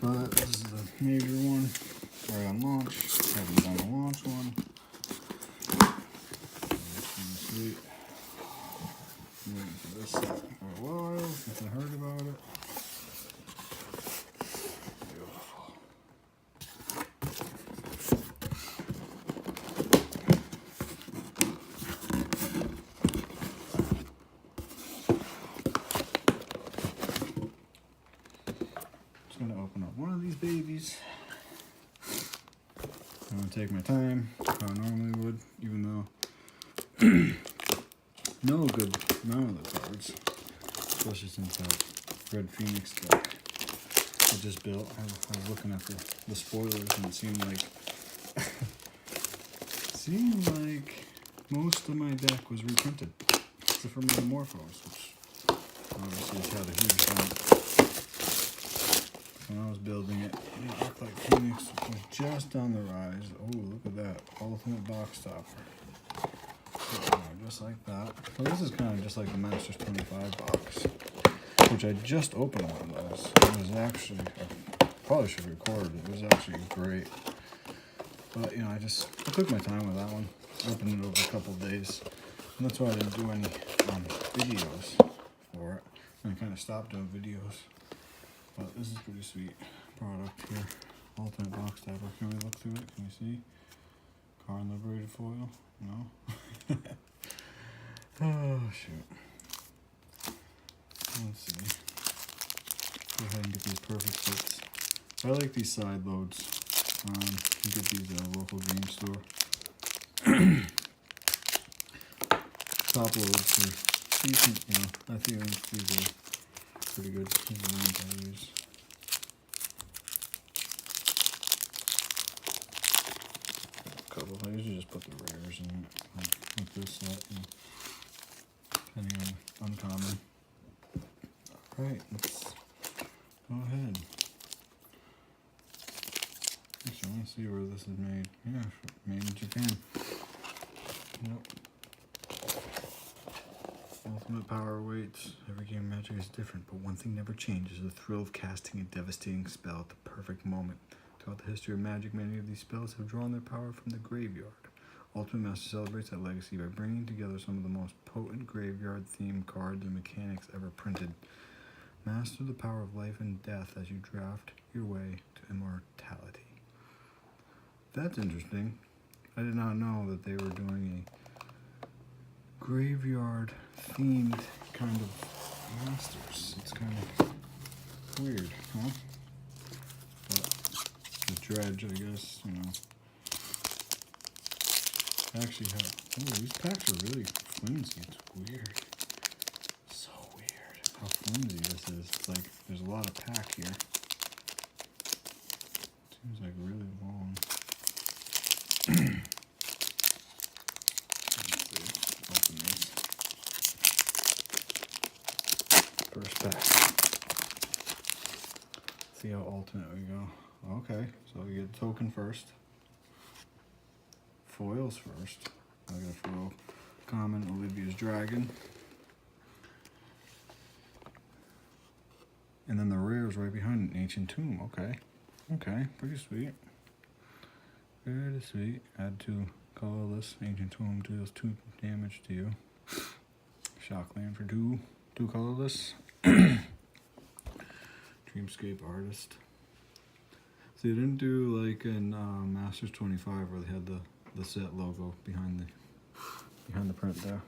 But this is the major one, right on launch. Haven't done the launch one. Sweet. I'm waiting for this set for a while since I heard about it. Beautiful. Just gonna open up one of these babies. I'm gonna take my time, how I normally would, even though no good amount of the cards, especially since that Red Phoenix deck I just built. I was looking at the spoilers and it seemed like most of my deck was reprinted, except for Metamorphose, which obviously has had a huge bump. When I was building it, it looked like Phoenix was just on the rise. Oh, look at that. Ultimate box topper. Just like that. So this is kind of just like the Masters 25 box, which I just opened one of those. It was actually, I probably should have recorded it. It was actually great. But, you know, I took my time with that one. Opened it over a couple days. And that's why I didn't do any videos for it. And I kind of stopped doing videos. But this is pretty sweet product here. Ultimate box topper. Can we look through it? Can you see? Card liberated foil? No? Oh, shoot. Let's see. Go ahead and get these perfect fits. I like these side loads. You get these at a local game store. Top loads are decent, you know. I think these are pretty good. These are the ones I use. A couple. I usually just put the rares in it, like this set, and depending on uncommon. Alright, let's go ahead. Actually, I want to see where this is made. Yeah, made in Japan. Yep. Ultimate power awaits. Every game of Magic is different, but one thing never changes: the thrill of casting a devastating spell at the perfect moment. Throughout the history of Magic, many of these spells have drawn their power from the graveyard. Ultimate Master celebrates that legacy by bringing together some of the most potent graveyard-themed cards and mechanics ever printed. Master the power of life and death as you draft your way to immortality. That's interesting. I did not know that they were doing a graveyard-themed kind of Masters. It's kind of weird, huh? But the dredge, I guess, you know. Actually have, oh, these packs are really flimsy. It's weird. So weird how flimsy this is. It's like there's a lot of pack here. Seems like really long. Let's see. Open these. First pack. See how alternate we go. Okay, so we get token first. Foils first. I got a foil common, Olivia's Dragon. And then the rares right behind it, Ancient Tomb. Okay. Okay, pretty sweet. Very sweet. Add 2 colorless. Ancient Tomb deals 2 damage to you. Shockland for 2 colorless. Dreamscape Artist. So they didn't do like in Masters 25 where they had the set logo behind the print there.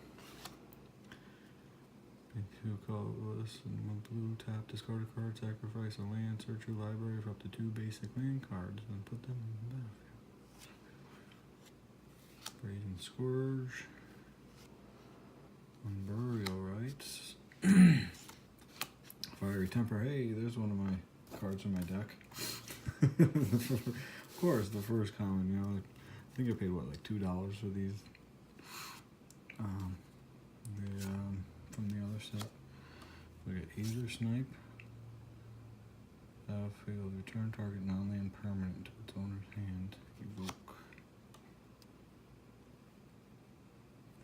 Big 2 colorless and 1 blue. Tap, discard a card, sacrifice a land, search your library for up to 2 basic land cards, and put them in the battlefield. Brazen Scourge. 1 Burial Rites. Fiery Temper. Hey, there's one of my cards in my deck. Of course, the first common, you know. I think I paid, what, like $2 for these? From the other set. We got Either Snipe. Battlefield, return target non-land permanent to its owner's hand. Evoke.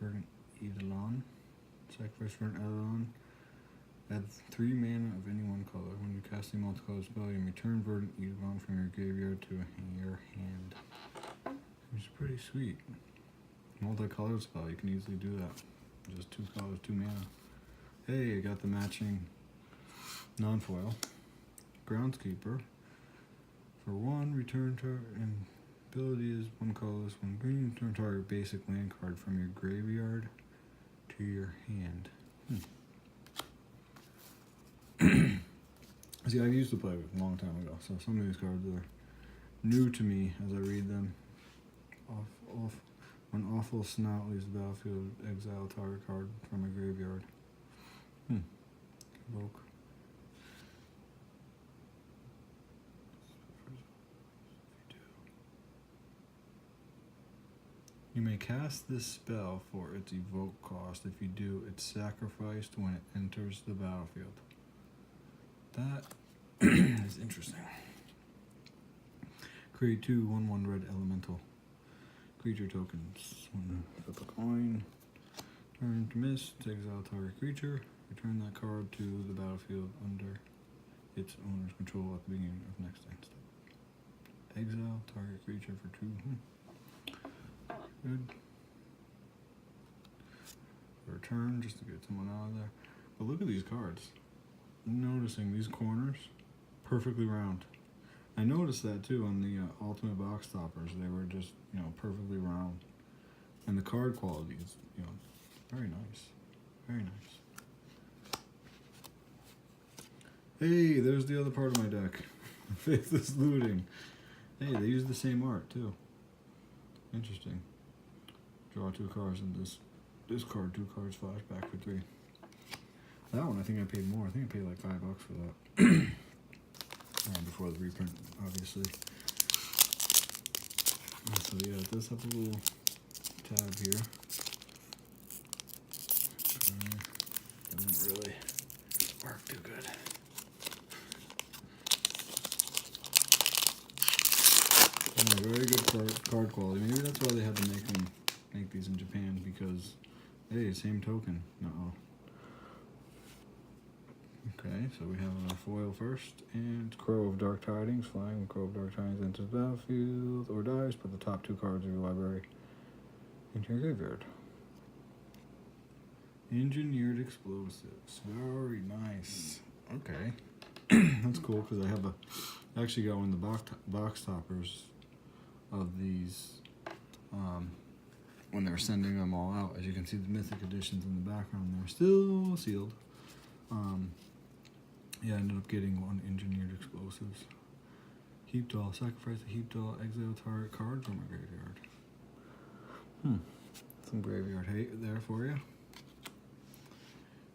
Verdant Eidolon. Sacrifice for an Eidolon. Add 3 mana of any one color. When you cast a multicolored spell, you may return Verdant Egon from your graveyard to your hand. Which is pretty sweet. Multicolored spell, you can easily do that. Just 2 colors, 2 mana. Hey, I got the matching non-foil. Groundskeeper. For 1, return target, and ability is 1 colorless, 1 green, return target basic land card from your graveyard to your hand. See, I used to play with a long time ago, so some of these cards are new to me as I read them. When Awful Snout leaves the battlefield, exile target card from a graveyard. Evoke. You may cast this spell for its evoke cost. If you do, it's sacrificed when it enters the battlefield. That is interesting. Create 2 1/1 red elemental creature tokens. Flip a coin. Turn to miss. Exile target creature. Return that card to the battlefield under its owner's control at the beginning of next end step. Exile target creature for 2. Good. Return just to get someone out of there. But look at these cards. I'm noticing these corners perfectly round. I noticed that too on the Ultimate Box Toppers. They were just, perfectly round. And the card quality is, very nice. Very nice. Hey, there's the other part of my deck. Faithless Looting. Hey, they use the same art too. Interesting. Draw 2 cards and this card, 2 cards, flashback for 3. That one I think I paid more. I think I paid like $5 for that. Before the reprint, obviously. So yeah, it does have a little tab here. Doesn't really work too good. Very good card quality. Maybe that's why they had to make these in Japan, because hey, same token. Okay, so we have our foil first, and Crow of Dark Tidings. Flying when Crow of Dark Tidings enters the battlefield or dies, put the top 2 cards of your library into your graveyard. Engineered Explosives. Very nice. Okay. That's cool, because I actually got one of the box toppers of these when they were sending them all out. As you can see, the Mythic editions in the background, they're still sealed. Yeah, I ended up getting 1 Engineered Explosives. Heap Doll. Sacrifice the Heap Doll. Exile target card from a graveyard. Some graveyard hate there for you.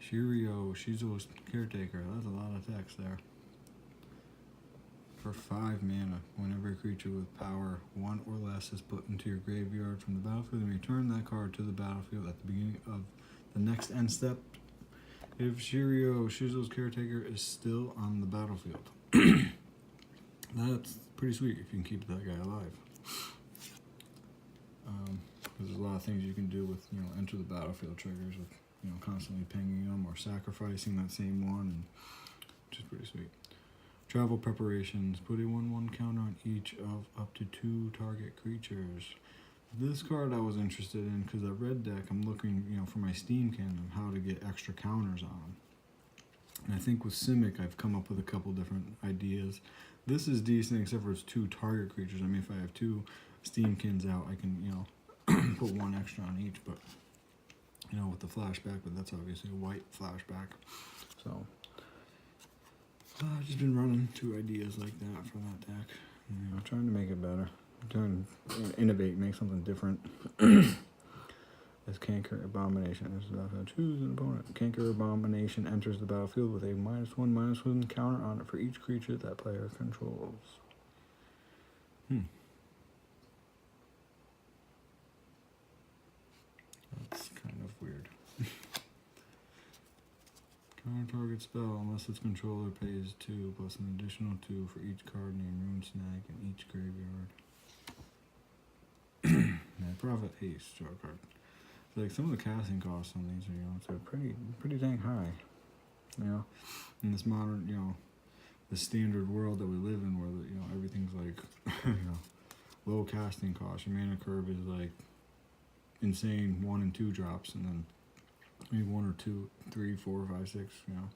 Shizuo's Caretaker. That's a lot of text there. For 5 mana, whenever a creature with power 1 or less is put into your graveyard from the battlefield, and return that card to the battlefield at the beginning of the next end step. If Shizuo's Caretaker is still on the battlefield. That's pretty sweet if you can keep that guy alive. There's a lot of things you can do with, enter the battlefield triggers with, constantly pinging them or sacrificing that same one, which is pretty sweet. Travel Preparations. Put a 1/1 counter on each of up to 2 target creatures. This card I was interested in because at Red Deck I'm looking, for my Steam Kingdom, how to get extra counters on them. And I think with Simic I've come up with a couple different ideas. This is decent except for it's 2 target creatures. I mean, if I have 2 Steamkins out, I can, put 1 extra on each, but, with the flashback, but that's obviously a white flashback. So, I've just been running 2 ideas like that for that deck. Trying to make it better. Trying to innovate, make something different. As Canker Abomination enters the battlefield, choose an opponent. Canker Abomination enters the battlefield with a -1/-1 counter on it for each creature that player controls. That's kind of weird. Counter target spell unless its controller pays 2 plus an additional 2 for each card named Rune Snag in each graveyard. Profit Haste, draw a card. So like some of the casting costs on these are, they're pretty dang high. you know, in this modern, you know, the standard world that we live in, where you know everything's like, you know, low casting cost. Your mana curve is like insane, 1 and 2 drops, and then maybe 1 or 2, 3, 4, 5, 6, you know,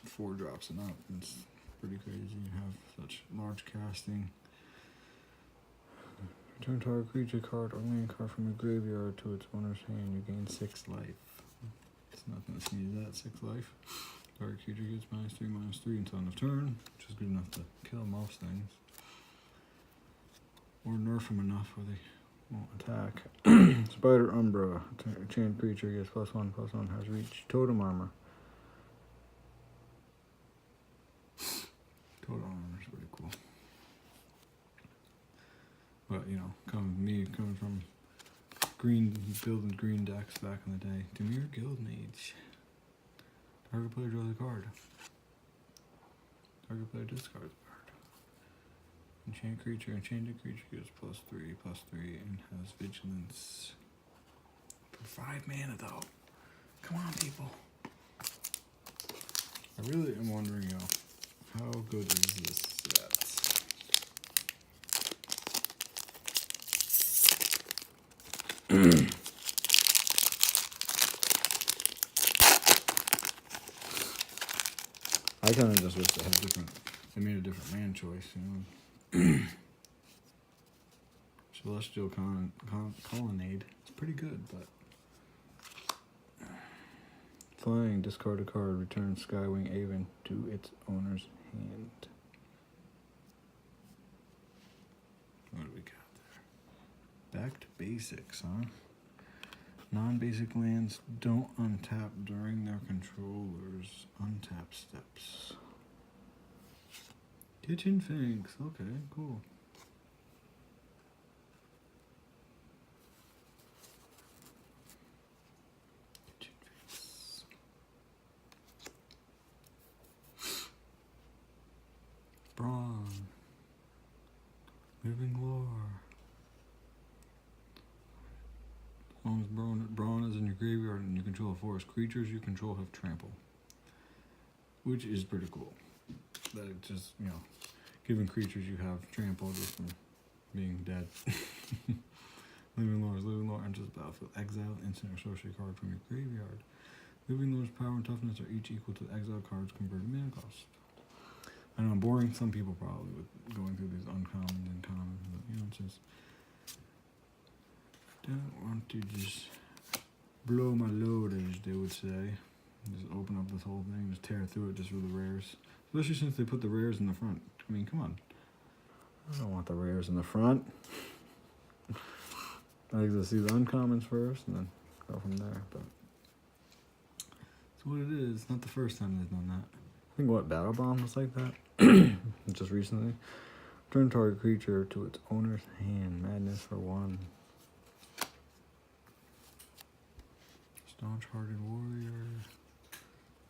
4 drops and up. It's pretty crazy. You have such large casting. Return target creature card or land card from your graveyard to its owner's hand. You gain 6 life. It's nothing to sneeze at. 6 life. Target creature gets -3/-3 until end of turn, which is good enough to kill most things. Or nerf them enough where they won't attack. Spider Umbra. Chained creature gets +1/+1, has reach. Totem armor. Totem armor is pretty cool. But, you know, coming from building green decks back in the day. Demir Guild Mage. Target player draws a card. Target player discards a card. Enchanted creature gets +3/+3 and has vigilance. For 5 mana though. Come on, people. I really am wondering, you know, how good is this set? I kind of just wish they made a different man choice, you know. Celestial Colonnade. It's pretty good, but flying, discard a card, return Skywing Aven to its owner's hand. What do we got there? Back to basics, huh? Non-basic lands don't untap during their controller's untap steps. Kitchen Finks. Okay, cool. Kitchen Finks. Brawn. Living Lore. As long as Brawn is in your graveyard and you control a forest, creatures you control have trample. Which is pretty cool. That it just, you know, giving creatures you have trample just from being dead. Living Lore enters the battlefield. Exile instant or sorcery card from your graveyard. Living Lore's power and toughness are each equal to the exile card's converted mana cost. I know I'm boring some people probably with going through these uncommons and commons, but you know, it's just don't want to just blow my load, as they would say. Just open up this whole thing, just tear through it just for the rares. Especially since they put the rares in the front. I mean, come on. I don't want the rares in the front. I like to see the uncommons first and then go from there. But it's what it is. It's not the first time they've done that. I think what, Battle Bomb was like that? Just recently. Turn target creature to its owner's hand. Madness for 1. Staunch-hearted warrior.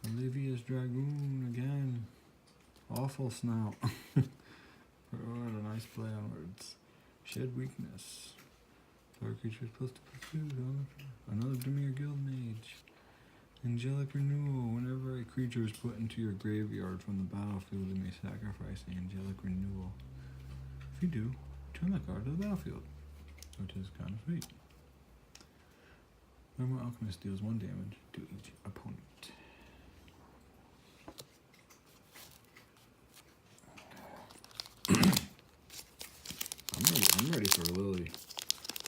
Olivia's Dragoon again. Awful snout. What a nice play on words. Shed weakness. Target creature is +2/+2. Another Demir Guild Mage. Angelic Renewal. Whenever a creature is put into your graveyard from the battlefield, you may sacrifice the Angelic Renewal. If you do, return that card to the battlefield, which is kind of sweet. Normal Alchemist deals 1 damage to each opponent. I'm ready for a Lily.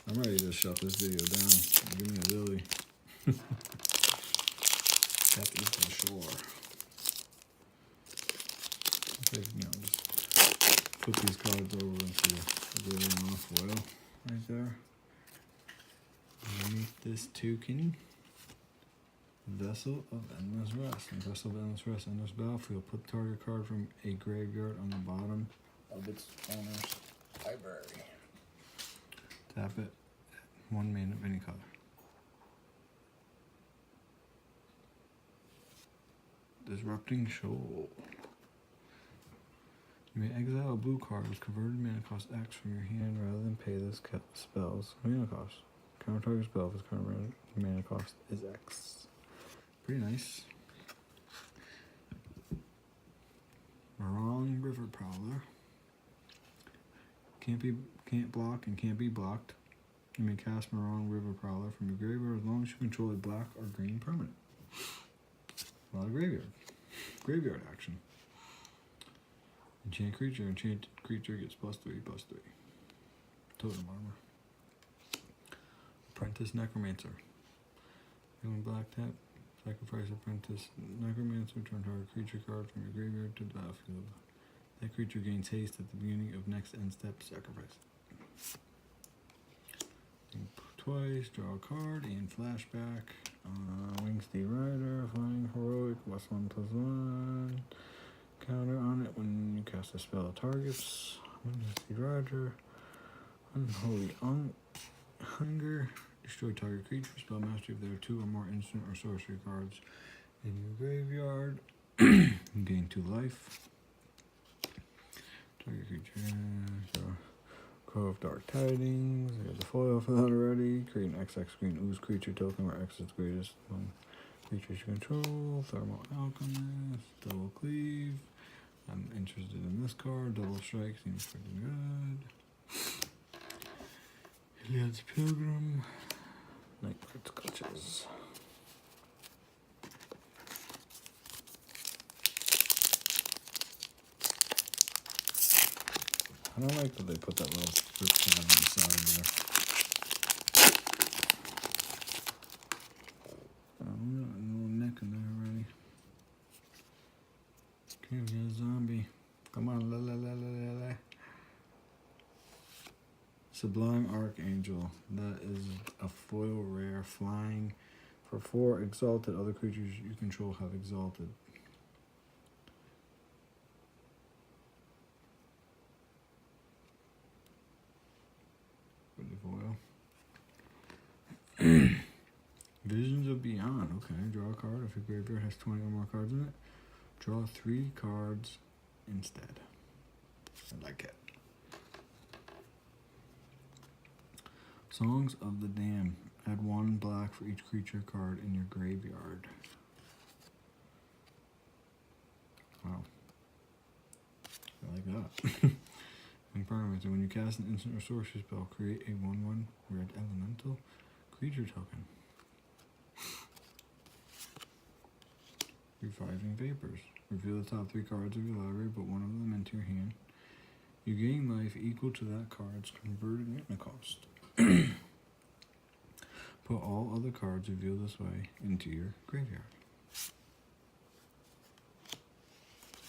I'm ready to shut this video down. Give me a Lily. Captain to the shore. Okay, you know, just put these cards over into a really enough foil right there. Underneath this toucan, Vessel of Endless Rest. And Vessel of Endless Rest enters battlefield. Put target card from a graveyard on the bottom of its owner's library. Tap it. 1 mana of any color. Disrupting Shoal. You may exile a blue card with converted mana cost X from your hand rather than pay this spell's mana cost. Counter target spell with current mana cost is X. Pretty nice. Marong River Prowler. Can't block and can't be blocked. You may cast Marong River Prowler from your graveyard as long as you control a black or green permanent. A lot of graveyard action. Enchant creature. Enchanted creature gets +3/+3. Totem armor. Apprentice Necromancer. Human black tap. Sacrifice Apprentice Necromancer. Turn target creature card from your graveyard to the battlefield. That creature gains haste at the beginning of next end step. Sacrifice. Twice. Draw a card and flashback. Wingsteed Rider. Flying Heroic. +1/+1. Counter on it when you cast a spell that targets. Wingsteed Rider. Unholy Hunger. Destroy target creature. Spell mastery if there are 2 or more instant or sorcery cards in your graveyard. You gain 2 life. Target creature. So, Crow of Dark Tidings. I got the foil for that already. Create an XX green ooze creature token where X is greatest among creatures you control. Thermal Alchemist. Double Cleave. I'm interested in this card. Double Strike seems pretty good. Iliad's Pilgrim. Nightbird's Clutches. I don't like that they put that little strip tab on the side there. Oh, we got a little neck in there already. Okay, we got a zombie. Come on, la la la la la la. Sublime Archangel. That is a foil rare flying for 4 exalted. Other creatures you control have exalted. Pretty foil. Visions of Beyond. Okay, draw a card. If your graveyard has 20 or more cards in it, draw 3 cards instead. I like it. Songs of the Dam. Add 1 black for each creature card in your graveyard. Wow. I like that. Parameter. When you cast an instant or sorcery spell, create a 1/1 red elemental creature token. Reviving Vapors. Reveal the top 3 cards of your library, put 1 of them into your hand. You gain life equal to that card's converted mana cost. Put all other cards revealed this way into your graveyard.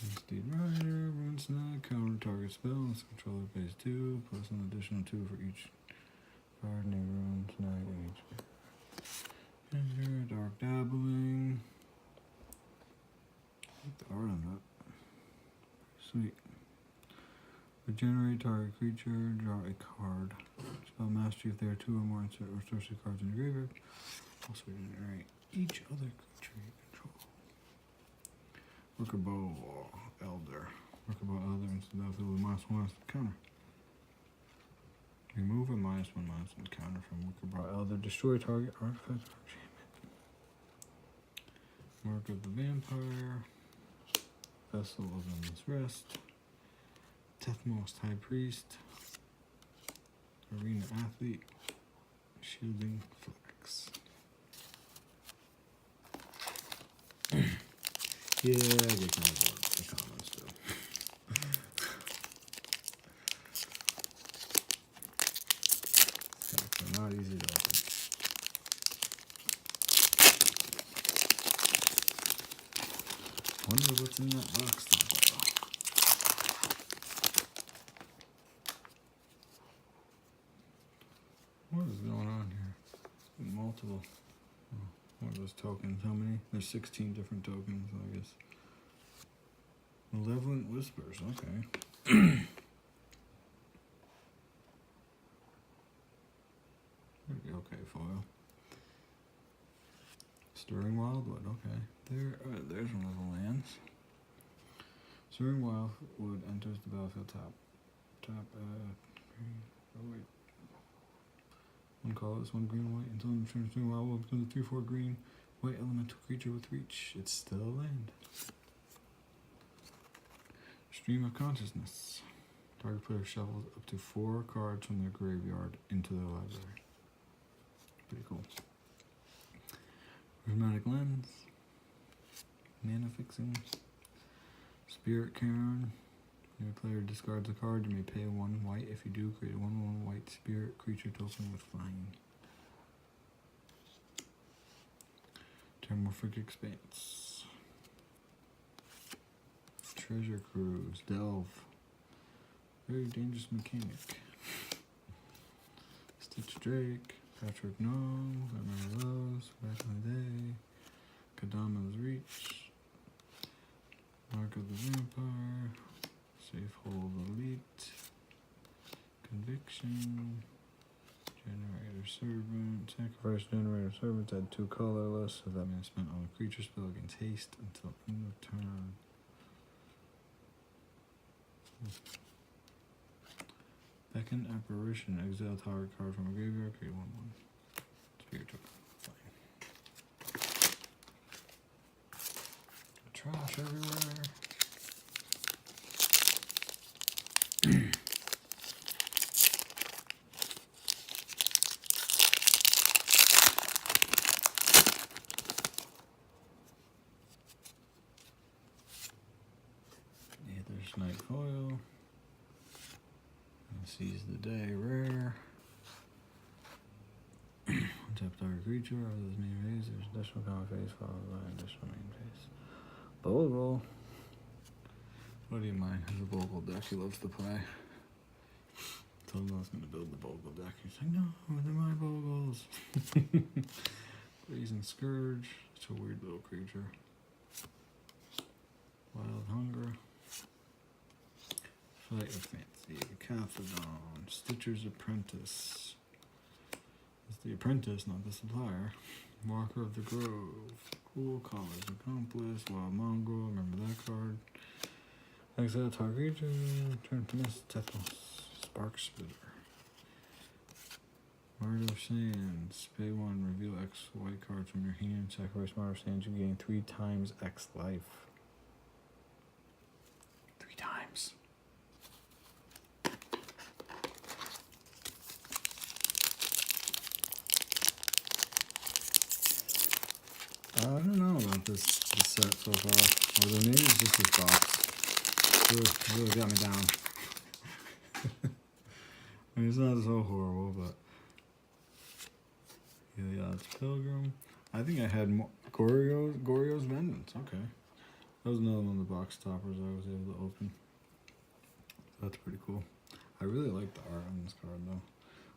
Wingsteed Rider, Rune Snag, counter target spell, unless controller pays 2, plus an additional 2 for each card named Rune Snag in each graveyard. Dark Dabbling. I like the art on that. Sweet. Regenerate target creature, draw a card. Spell mastery if there are 2 or more instant or sorcery cards in your graveyard. Also regenerate each other creature you control. Workerbow Elder. Workerbow Elder into the battlefield with -1 counter. Remove a -1/-1 counter from Workerbow Elder. Destroy target artifact or enchantment. Mark of the Vampire. Vessel of Endless Rest. Tethmost High Priest. Arena Athlete. Shielding Flex. Yeah, I get kind of bored with the comments though. They're not easy to open. Wonder what's in that box though. What is going on here? Multiple. Oh, what are those tokens? How many? There's 16 different tokens, I guess. Malevolent Whispers, okay. Okay, foil. Stirring Wildwood, okay. There's one of the lands. Stirring Wildwood enters the battlefield top. Green. Oh wait. 1 colorless, 1 green, 1 white. Until it turns Stirring Wildwood becomes a 3/4 green white elemental creature with reach. It's still a land. Stream of consciousness. Target player shuffles up to 4 cards from their graveyard into their library. Pretty cool. Prismatic lens. Mana fixing. Spirit Cairn. When your player discards a card, you may pay 1 white. If you do, create a 1/1 white spirit creature token with flying. Terramorphic Expanse. Treasure Cruise. Delve. Very dangerous mechanic. Stitch Drake. Patrick Nong. I remember those back in the day. Kadama's Reach. Mark of the Vampire. Safe Hold Elite. Conviction. Generator Servant. Sacrifice Generator Servant. Add 2 colorless. So that means spent on a creature spell against haste until end of turn. Beckon Apparition. Exile target card from a graveyard. Create 1/1. Spirit token. Trash everywhere. Aether's Night Foil. Seize the Day Rare. Untap target creature. Other than main phase, there's additional common phase followed by additional main phase. Bogle. What do you mind? Has a Bogle deck he loves to play. Told him I was going to build the Bogle deck. He's like, no, they're my Bogles. Blazing Scourge. It's a weird little creature. Wild Hunger. Flight of Fancy. Cathodon. Stitcher's Apprentice. It's the apprentice, not the supplier. Walker of the Grove. Cool College Accomplice. Wild Mongrel. Remember that card. Exile target creature. Turn to Miss Tethos. Spark Splitter. Martyr of Sands. Pay 1. Reveal X white cards from your hand. Sacrifice Martyr of Sands. You gain 3 times X life. 3 times. I don't know about this set so far. Or maybe it's just this box. Really got me down. I mean, it's not so horrible, but Heliod's Pilgrim. I think I had more Goryo's Vengeance. Okay, that was another one of the box toppers I was able to open. That's pretty cool. I really like the art on this card though.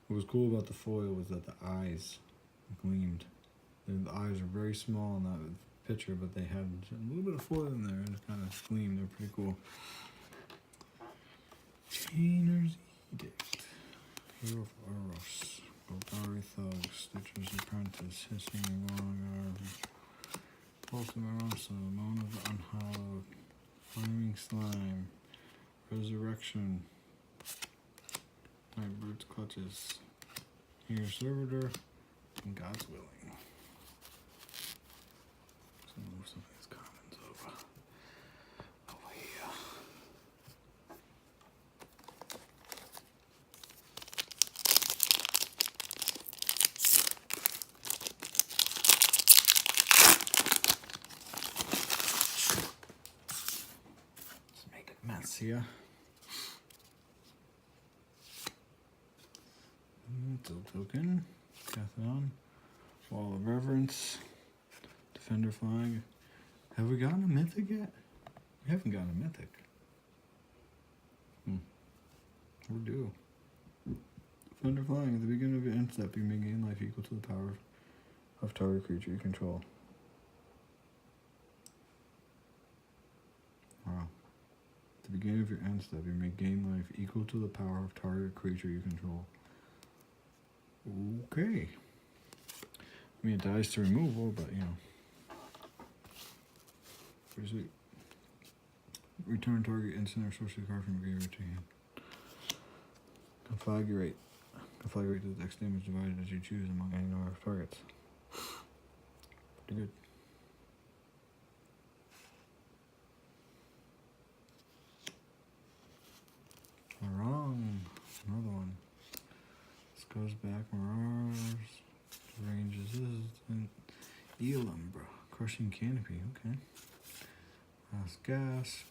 What was cool about the foil was that the eyes gleamed. The eyes are very small in that picture, but they had a little bit of foil in there and it kind of gleamed. They're pretty cool. Chainer's Edict. Hero of Eros. Golgari Thug. Stitcher's Apprentice. Hissing Iguana. Pulse of Marosa. Moan of the Unhallowed. Flaming Slime. Resurrection. Night Brute's Clutches. Here Servitor. And God's Willing. Move some of these commons over here. Let's make a mess here. Token, Cathodon, Wall of Reverence. Defender Flag. Have we gotten a mythic yet? We haven't gotten a mythic. We're due. Defender Flag. At the beginning of your end step, you may gain life equal to the power of target creature you control. Wow. At the beginning of your end step, you may gain life equal to the power of target creature you control. Okay. I mean, it dies to removal, but you know. Pretty sweet. Return target instant or sorcery card from your graveyard to hand. Conflagrate. Conflagrate does X damage divided as you choose among any number of targets. Pretty good. back Mirage. Range is this. Elumbra. Crushing Canopy. Okay. Last Gasp.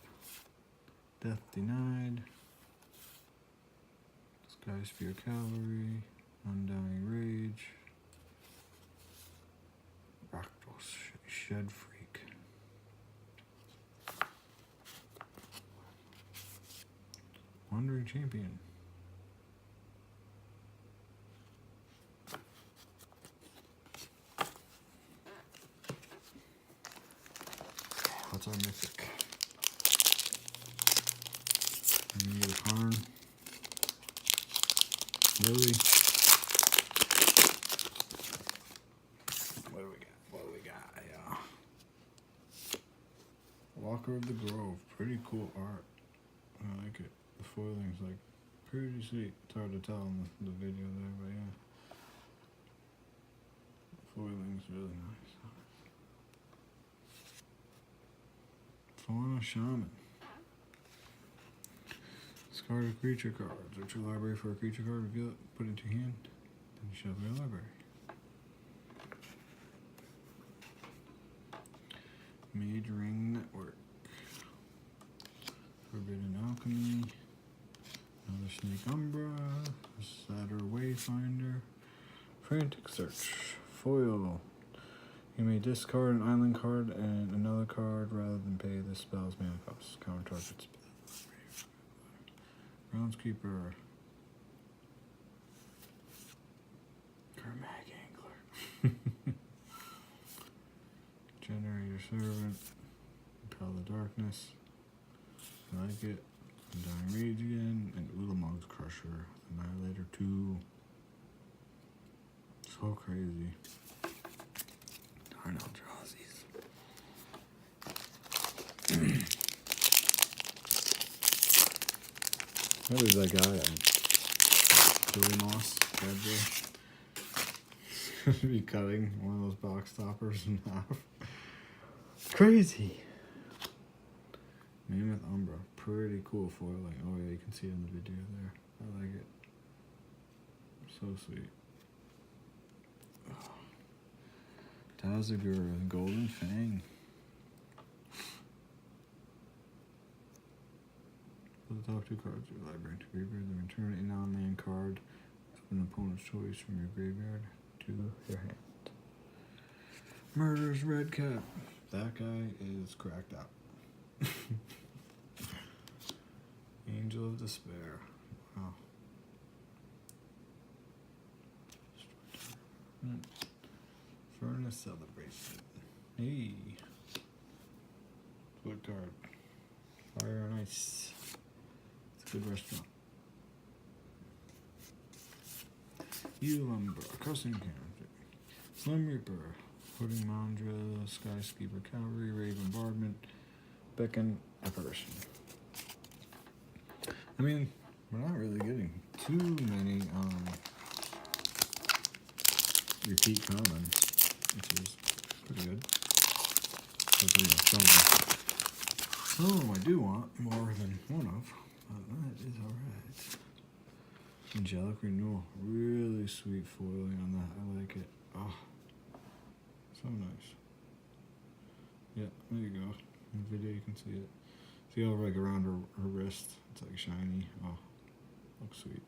Death Denied. Sky Sphere Cavalry. Undying Rage. Rakdos. Shed Freak. Wandering Champion. What's our mythic? Another Karn. Lily. What do we got? What do we got? Yeah. Walker of the Grove. Pretty cool art. I like it. The foiling's like pretty sweet. It's hard to tell in the video there, but yeah. The foiling's really nice. Fauna Shaman. Discard a creature card. Search your library for a creature card, reveal it, put it into your hand, then shove it in your library. Mage Ring Network. Forbidden Alchemy. Another Snake Umbra. Satyr Wayfinder. Frantic Search. Foil. You may discard an island card and another card rather than pay the spell's mana cost. Counter target spell. Groundskeeper. Kermag Angler. Generator Servant. Repel the Darkness. I like it. Undying Rage again. And Ulamog's Crusher. Annihilator 2. So crazy. Darn Eldrazi's. What is that guy? Billy Moss. Bad boy. He's gonna be cutting one of those box toppers in half. Crazy. Mammoth Umbra. Pretty cool foiling. Oh yeah, you can see it in the video there. I like it. So sweet. Tazagura, Golden Fang. Put the top two cards of your library to graveyard, then return a non-land card of an opponent's choice from your graveyard to your hand. Murder's Red Cap. That guy is cracked out. Angel of Despair. Wow. Furnace Celebration. Hey. What card? Fire and Ice. It's a good restaurant. Elumbra. Custom character. Slim Reaper. Pudding Mandra. Skykeeper Cavalry. Raven Bombardment. Beacon Apparition. I mean, we're not really getting too many repeat commons, which is pretty good. Some of them I do want more than one of, but that is alright. Angelic Renewal, really sweet foiling on that. I like it. Oh, so nice. Yeah, there you go. In the video you can see it. See how like around her wrist, it's like shiny. Oh, looks sweet.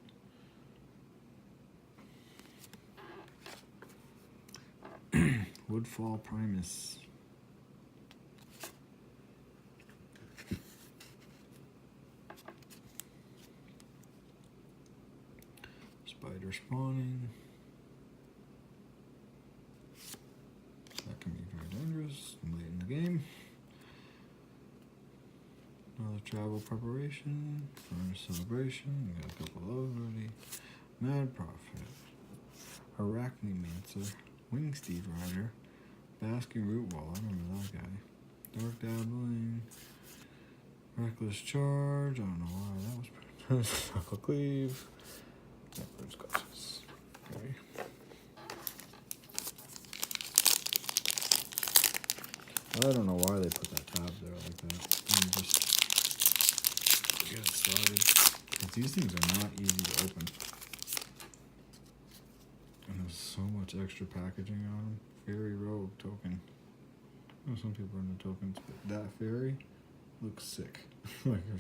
Woodfall Primus. Spider Spawning. That can be very dangerous late in the game. Another Travel Preparation. Furnace Celebration. We got a couple of those already. Mad Prophet. Arachnemancer. Wingsteed Rider. Basking Root Wall. I remember that guy. Dark Dabbling. Reckless Charge. I don't know why that was pronounced. Knuckle Cleave. Backwards Glasses. Okay. I don't know why they put that tab there like that. Let me just get it started. Because these things are not easy to open. so much extra packaging on them. Fairy Rogue token. I know some people are into tokens, but that fairy looks sick. Like her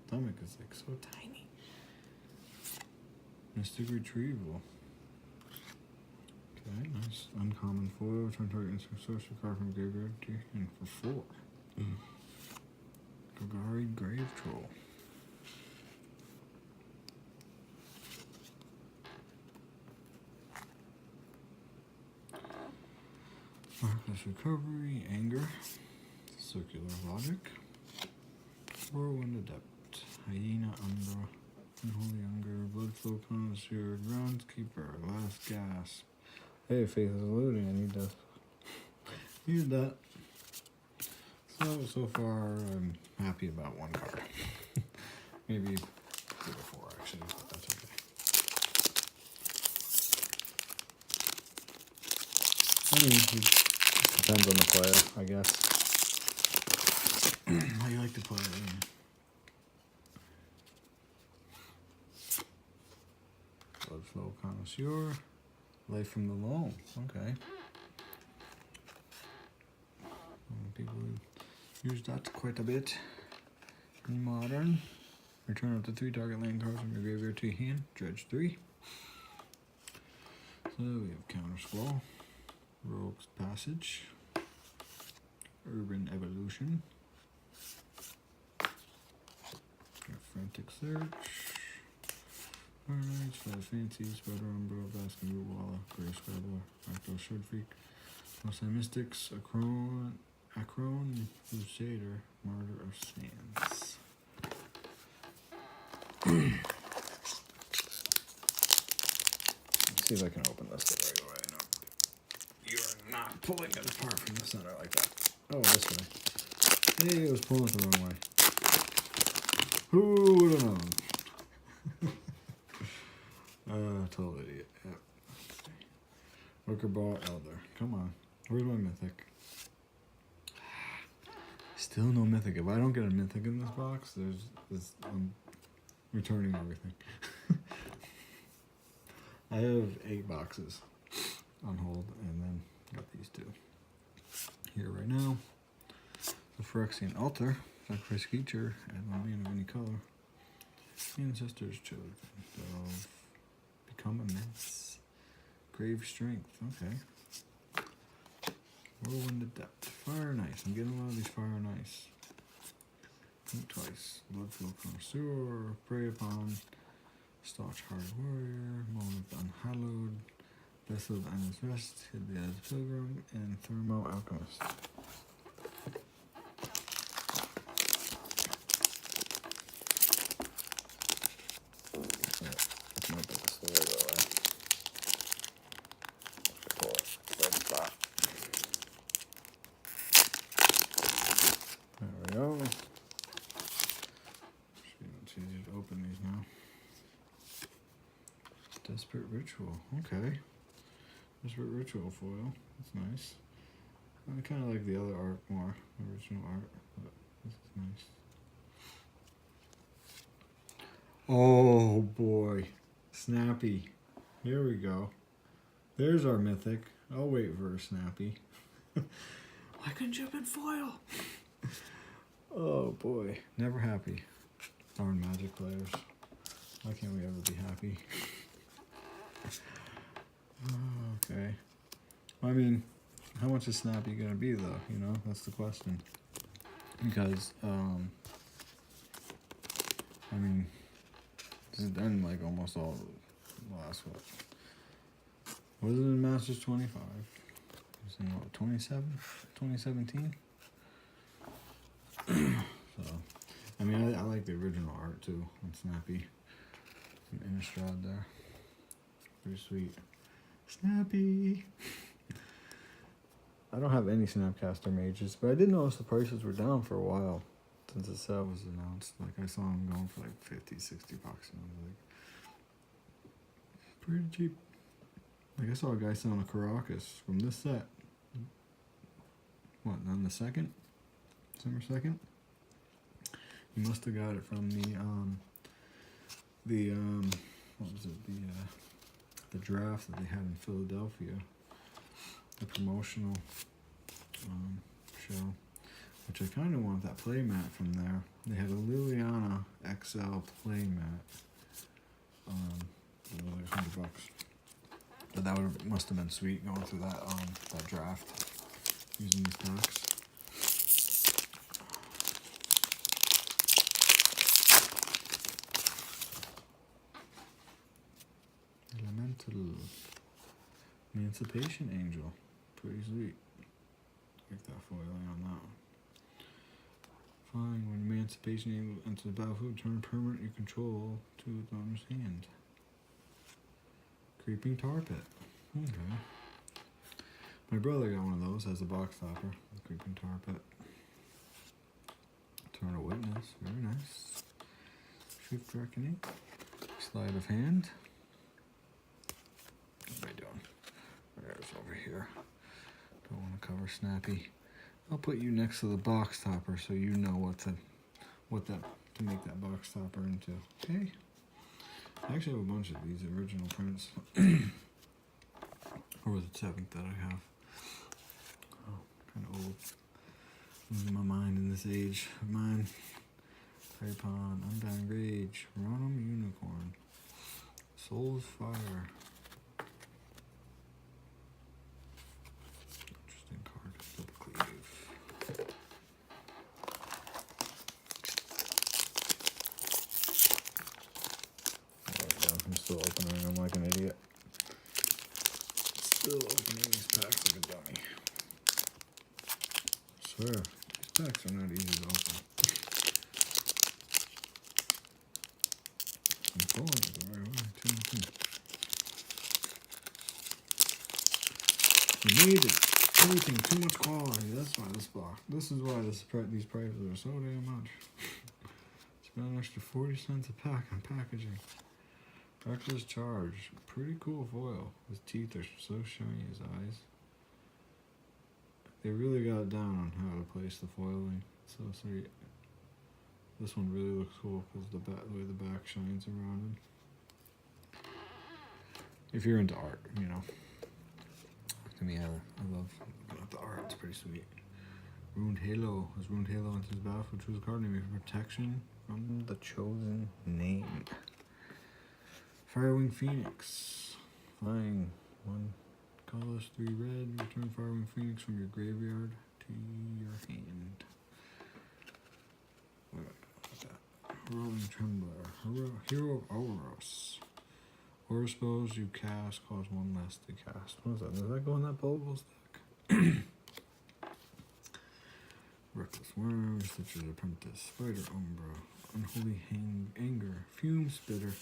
stomach is like so tiny. Mystic Retrieval. Okay, nice. Uncommon foil. Return target instant sorcery card from graveyard to your hand for 4. Golgari Grave Troll. Marvelous Recovery, Anger, Circular Logic, Whirlwind Adept, Hyena Umbra, Unholy Hunger, Bloodflow Connoisseur, Groundskeeper, Last Gasp. Hey, Faith is loading. I need to use that. So far, I'm happy about 1 card. Maybe 3 or 4 actually, but that's okay. I mean, it depends on the player, I guess. How you like to play it. Bloodflow Connoisseur. Life from the Loam. Okay. People use that quite a bit in Modern. Return up to 3 target land cards from your graveyard to your hand. Dredge 3. So we have Counter Squall, Rogue's Passage, Urban Evolution, Frantic Search, Fire Knights, Flash Fancy, Spider Umbra, Basking Root Walla, Grave Scrabbler, Fractal Shard Freak, Mosai Mystics, Acron, Crusader, Martyr of Sands. Let's see if I can open this the right way. No, you are not pulling it apart from the center like that. Oh, this way. Hey, it was pulling it the wrong way. Who would have known? Total idiot. Yep. Worker Ball Elder. Come on. Where's my Mythic? Still no Mythic. If I don't get a Mythic in this box, I'm returning everything. I have 8 boxes on hold, and then got these 2 here right now. The Phyrexian Altar, sacrifice creature, add 1 mana of any color. Ancestors Children. Delve. Become Immense. Grave Strength. Okay. Whirlwind Adept. Fire and Ice. I'm getting a lot of these Fire and Ice. Think twice. Bloodflow Connoisseur. Prey Upon. Staunch Hard Warrior. Moment of Unhallowed. Vessel of Endless Rest. Hidden Pilgrim. And Thermo Alchemist. Desperate Ritual. Okay. Desperate Ritual foil. That's nice. I kind of like the other art more. Original art. But this is nice. Oh boy. Snappy. Here we go. There's our Mythic. I'll wait for a Snappy. Why couldn't you have been foil? Oh boy. Never happy. Darn Magic players. Why can't we ever be happy? Okay. I mean, how much is Snappy gonna be though? You know, that's the question. Because, I mean, this has done like almost all the last what? Was it in Masters 25? It was in what, 2017? So, I mean, I like the original art too on Snappy. Some Innistrad there. Pretty sweet. Snappy! I don't have any Snapcaster mages, but I did notice the prices were down for a while since the set was announced. Like, I saw them going for like 50, 60 bucks, and I was like, pretty cheap. Like, I saw a guy selling a Caracas from this set. What, on the 2nd? December 2nd? He must have got it from the what was it, the the draft that they had in Philadelphia, the promotional show, which I kind of want that play mat from there. They had a Liliana XL play mat. It was like $100. But that must have been sweet going through that that draft using these packs. Elemental Emancipation Angel, pretty sweet. Like that foiling on that one. Fine, when Emancipation Angel enters the battlefield, turn permanent you control to the owner's hand. Creeping Tar Pit. Okay. My brother got one of those as a box topper. The Creeping Tar Pit. Eternal Witness. Very nice. Shift Reckoning. Sleight of Hand. What am I doing? There's over here. Don't want to cover Snappy. I'll put you next to the box topper so you know what to make that box topper into. Okay. I actually have a bunch of these original prints. Or was it 7th that I have? Oh, kind of old. Losing my mind in this age of mine. Typon, Undying Rage, Ronum Unicorn, Soul's Fire. Interesting card. Double Cleave. I'm still opening them like an idiot. Still opening these packs like a dummy. I swear, these packs are not easy to open. I'm pulling it the right way, too. You need it. Everything, too much quality. That's why this box. This is why these prices are so damn much. Spend an extra 40 cents a pack on packaging. Reckless Charge, pretty cool foil. His teeth are so shiny, his eyes. They really got it down on how to place the foiling. So sweet. This one really looks cool because the way the back shines around it. If you're into art, you know. To me, I love looking at the art. It's pretty sweet. Ruined Halo. As Ruined Halo enters the battlefield, choose a card name for protection from the chosen name. Firewing Phoenix. Flying 1 colorless, 3 red. Return Firewing Phoenix from your graveyard to your hand. What about that? Rolling Trembler. Hero of Auros. Aura spells you cast cause 1 less to cast. What is that? Does that go in that Bulbul deck? Reckless Worm. Stitcher's Apprentice. Spider Umbra. Unholy Anger. Fume Spitter.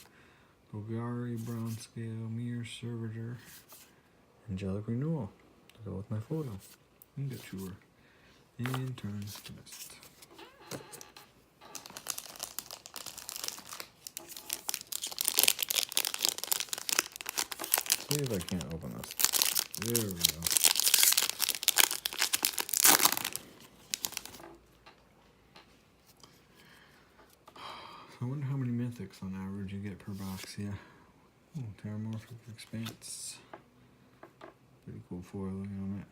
Bulgari, Bronze Scale, Mirror Servitor, Angelic Renewal to go with my foil. Ingot Chewer. And Turns to Mist. See if I can't open this. There we go. I wonder how many mythics on average you get per box here. Ooh, Terramorphic Expanse. Pretty cool foiling on it.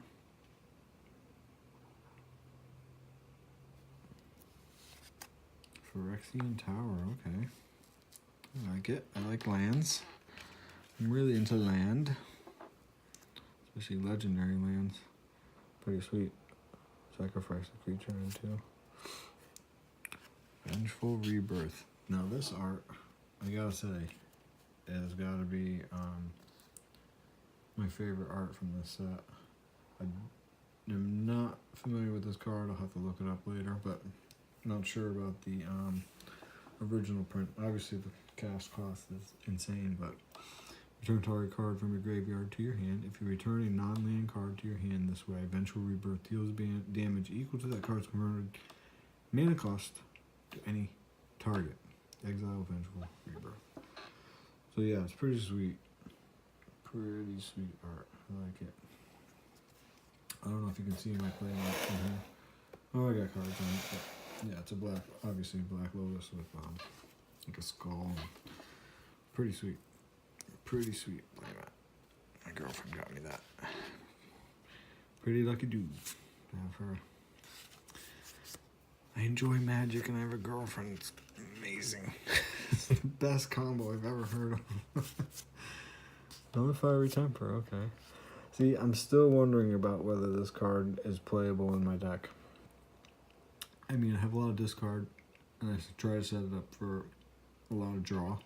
Phyrexian Tower, okay. I like it. I like lands. I'm really into land. Especially legendary lands. Pretty sweet. Sacrifice a creature into. Vengeful Rebirth. Now this art, I gotta say, has gotta be my favorite art from this set. I am not familiar with this card. I'll have to look it up later, but not sure about the original print. Obviously the cast cost is insane, but return target card from your graveyard to your hand. If you return a non-land card to your hand this way, Vengeful Rebirth deals damage equal to that card's converted mana cost to any target. Exile Vengeful Rebirth. So yeah, it's pretty sweet. Pretty sweet art. I like it. I don't know if you can see my play mat in here. Oh, I got cards on it, but yeah, it's a black, obviously Black Lotus with like a skull. Pretty sweet. Pretty sweet play mat. My girlfriend got me that. Pretty lucky dude to have her. I enjoy magic and I have a girlfriend. It's amazing. It's the best combo I've ever heard of. Another fiery temper, okay. See, I'm still wondering about whether this card is playable in my deck. I mean, I have a lot of discard, and I try to set it up for a lot of draw.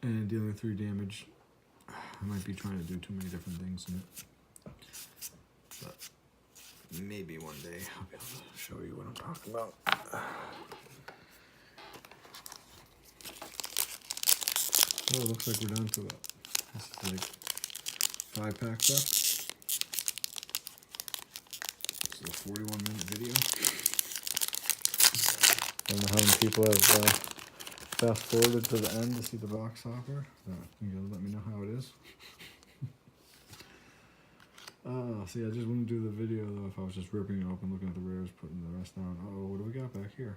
And dealing 3 damage, I might be trying to do too many different things in it. But maybe one day I'll be able to show you what I'm talking about. Oh, it looks like we're down to it. This is like 5 packs left. This is a 41-minute video. I don't know how many people have fast forwarded to the end to see the box topper. You gotta let me know how it is. See, I just wouldn't do the video though if I was just ripping it open, looking at the rares, putting the rest down. Oh, what do we got back here?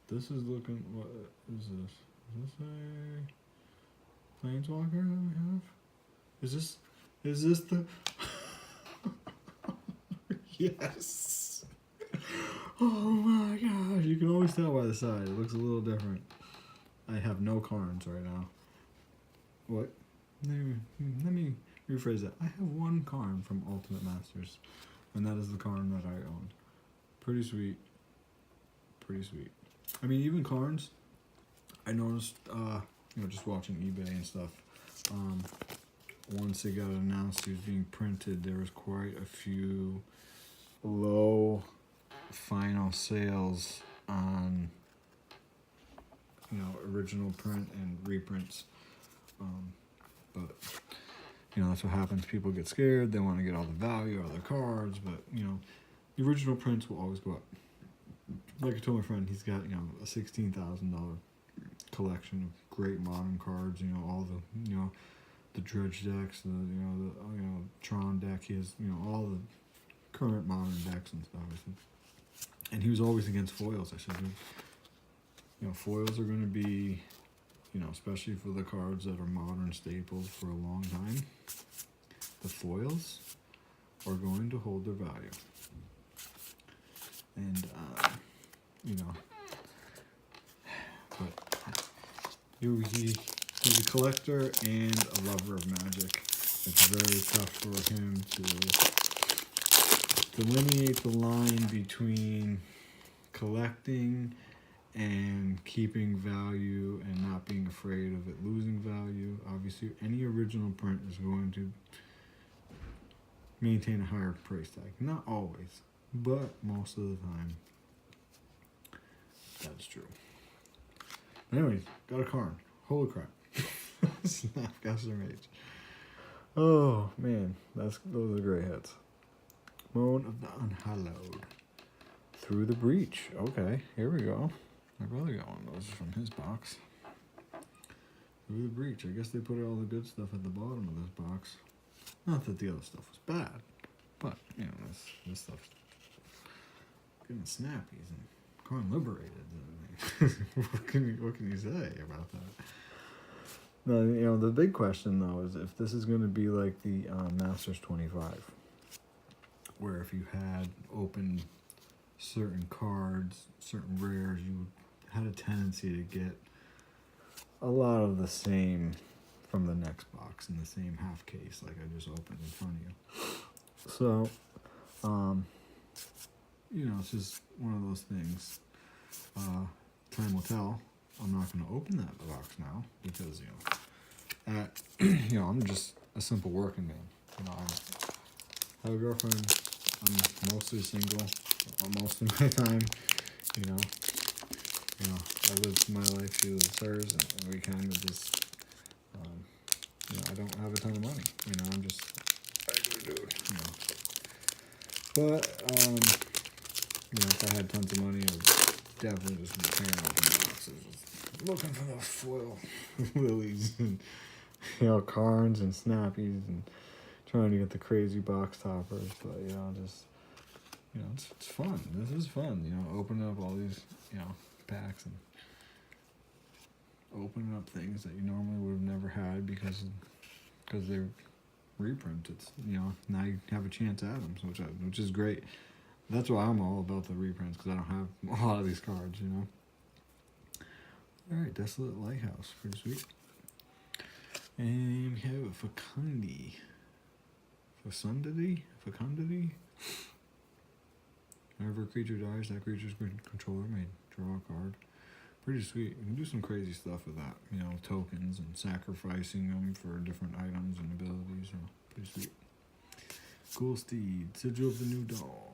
This is looking. What is this? Is this a Planeswalker that we have? Is this the? Yes. Oh my gosh! You can always tell by the side. It looks a little different. I have no cards right now. What? Let me rephrase that. I have 1 Karn from Ultimate Masters, and that is the Karn that I own. Pretty sweet. Pretty sweet. I mean, even Karns, I noticed, just watching eBay and stuff, once it got announced it was being printed, there was quite a few low final sales on, original print and reprints. But that's what happens. People get scared. They want to get all the value out of their cards, but the original prints will always go up. Like I told my friend, he's got a $16,000 collection of great modern cards. All the the dredge decks, the Tron deck. He has all the current modern decks and stuff. And he was always against foils. I said, foils are going to be, especially for the cards that are modern staples for a long time, the foils are going to hold their value. And, but he's a collector and a lover of magic. It's very tough for him to delineate the line between collecting and keeping value and not being afraid of it losing value. Obviously, any original print is going to maintain a higher price tag. Not always, but most of the time, that's true. Anyways, got a Karn. Holy crap. Snapcaster Mage. Oh, man. Those are great hits. Moan of the Unhallowed. Through the Breach. Okay, here we go. My brother got one of those from his box. Through the Breach. I guess they put all the good stuff at the bottom of this box. Not that the other stuff was bad, but, this stuff's getting snappies and Karn liberated. What can you say about that? No, the big question, though, is if this is going to be like the Masters 25, where if you had opened certain cards, certain rares, you had a tendency to get a lot of the same from the next box in the same half case like I just opened in front of you. So, it's just one of those things. Time will tell. I'm not going to open that box now because, I'm just a simple working man. I have a girlfriend. I'm mostly single most of my time. I live my life, she lives hers, and we kind of just, I don't have a ton of money. I'm just a regular dude. But, if I had tons of money, I would definitely just be tearing open boxes, just looking for those foil lilies and, Karns and snappies and trying to get the crazy box toppers. But, it's fun. This is fun, opening up all these, packs and opening up things that you normally would have never had because they're reprints. It's, you know, now you have a chance at them, which is great. That's why I'm all about the reprints, because I don't have a lot of these cards, you know. All right, Desolate Lighthouse, pretty sweet. And we have Fecundity. Fecundity. Whenever a creature dies, that creature's controller may draw a card. Pretty sweet. You can do some crazy stuff with that. You know, tokens and sacrificing them for different items and abilities. You know, pretty sweet. Cool Steed. Sigil of the New Dawn.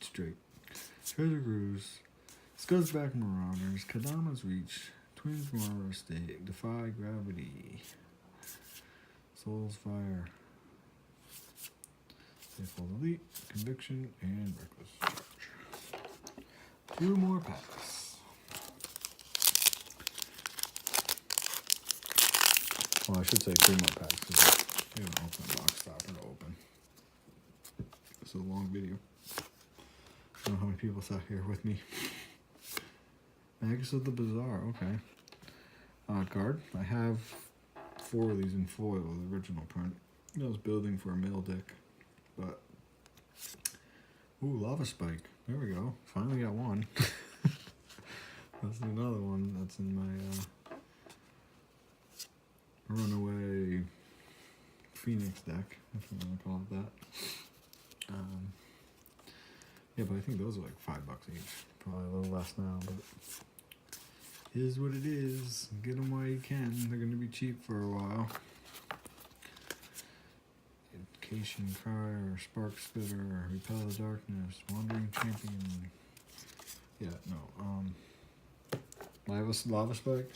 Straight. Treasure Cruise. Scuzzback Marauders. Kadama's Reach. Twins Marauder Stake. Defy Gravity. Soul's Fire. Faithful Elite. Conviction. And Reckless Charge. 2 more packs. Well, I should say 3 more packs because we have an ultimate box stopper to open. It's a long video. I don't know how many people sat here with me. Magus of the Bazaar, okay. Card. I have 4 of these in foil, the original print. I was building for a mill deck, but ooh, Lava Spike. There we go. Finally got one. That's another one that's in my Runaway Phoenix deck, if you want to call it that. Yeah, but I think those are like $5 each. Probably a little less now, but it is what it is. Get them while you can. They're going to be cheap for a while. Education Crier, Spark Spitter, Repel the Darkness, Wandering Champion. Yeah, no. Lava Spike,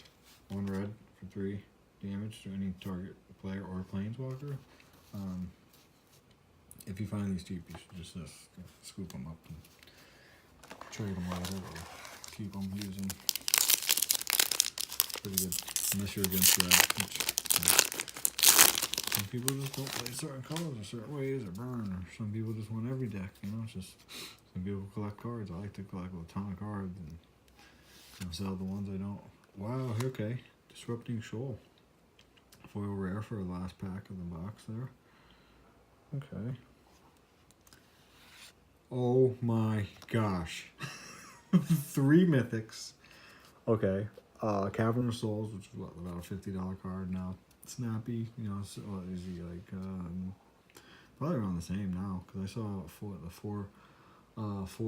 1 red for 3 damage to any target player or planeswalker. If you find these cheap, you should just scoop them up and trade them later or keep them, use them. Pretty good, unless you're against red, which, some people just don't play certain colors or certain ways or burn, or some people just want every deck, you know. It's just, some people collect cards. I like to collect a ton of cards and, you know, sell the ones I don't. Wow, okay. Disrupting Shoal. Foil rare for the last pack of the box there. Okay. Oh my gosh. 3 mythics. Okay. Cavern of Souls, which is what, about a $50 card now. Snappy, you know, so, what is he like? Probably around the same now, because I saw the four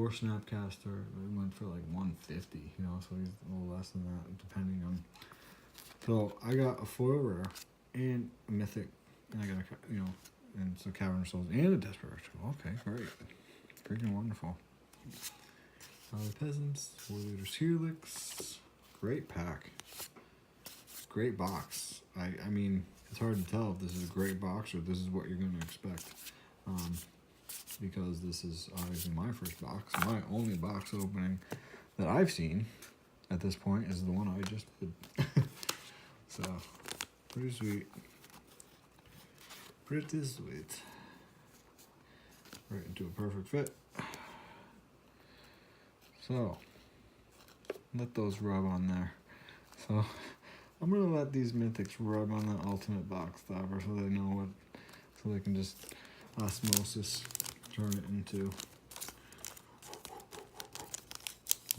Snapcaster. It went for like 150, you know, so he's a little less than that, depending on. So I got a foil rare and a mythic, and I got a, you know, and so Cavern of Souls and a Desperation. Okay, great, freaking wonderful. The Peasants, Warleader's Helix, great pack, great box. I mean, it's hard to tell if this is a great box or this is what you're going to expect, because this is obviously my first box. My only box opening that I've seen at this point is the one I just did. So, pretty sweet. Pretty sweet. Right into a perfect fit. So, let those rub on there. So, I'm going to let these mythics rub on the ultimate box stopper so they know what, so they can just osmosis turn it into.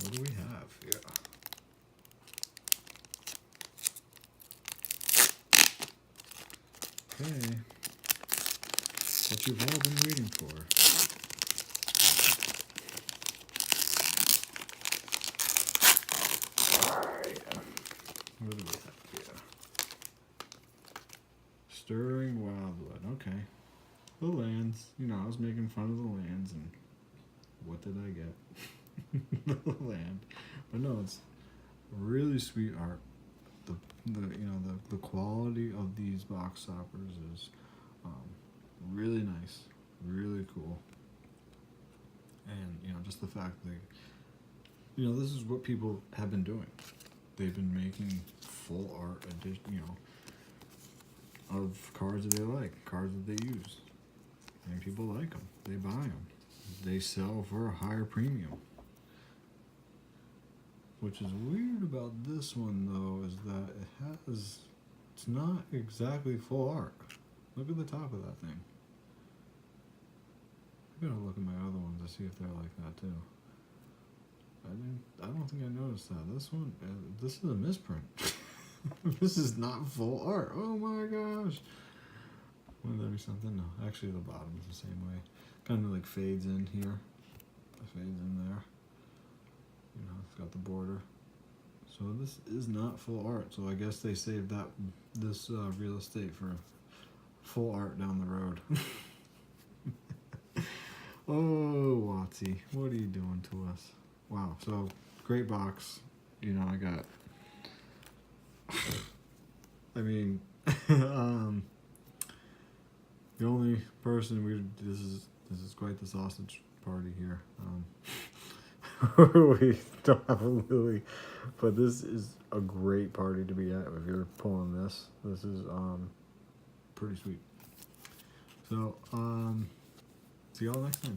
What do we have here? Okay. What you've all been waiting for. What do we have here? Stirring Wildwood. Okay. The lands. You know, I was making fun of the lands, and what did I get? The land. But no, it's really sweet art. The quality of these box stoppers is really nice, really cool, and you know, just the fact that, you know, this is what people have been doing. They've been making full art edition, you know, of cards that they like, cards that they use, and people like them. They buy them. They sell for a higher premium. Which is weird about this one though is that it's not exactly full art. Look at the top of that thing. I'm gonna look at my other ones to see if they're like that too. I don't think I noticed that. This one, this is a misprint. This is not full art. Oh my gosh. Wouldn't that be something? No, actually the bottom is the same way. Kind of like fades in here. Fades in there. You know, it's got the border. So this is not full art. So I guess they saved this real estate for full art down the road. Oh, Watsy, what are you doing to us? Wow. So great box. You know, I got. I mean, the only person this is quite the sausage party here. We don't have a Lily, but this is a great party to be at if you're pulling this. This is pretty sweet. So see y'all next time.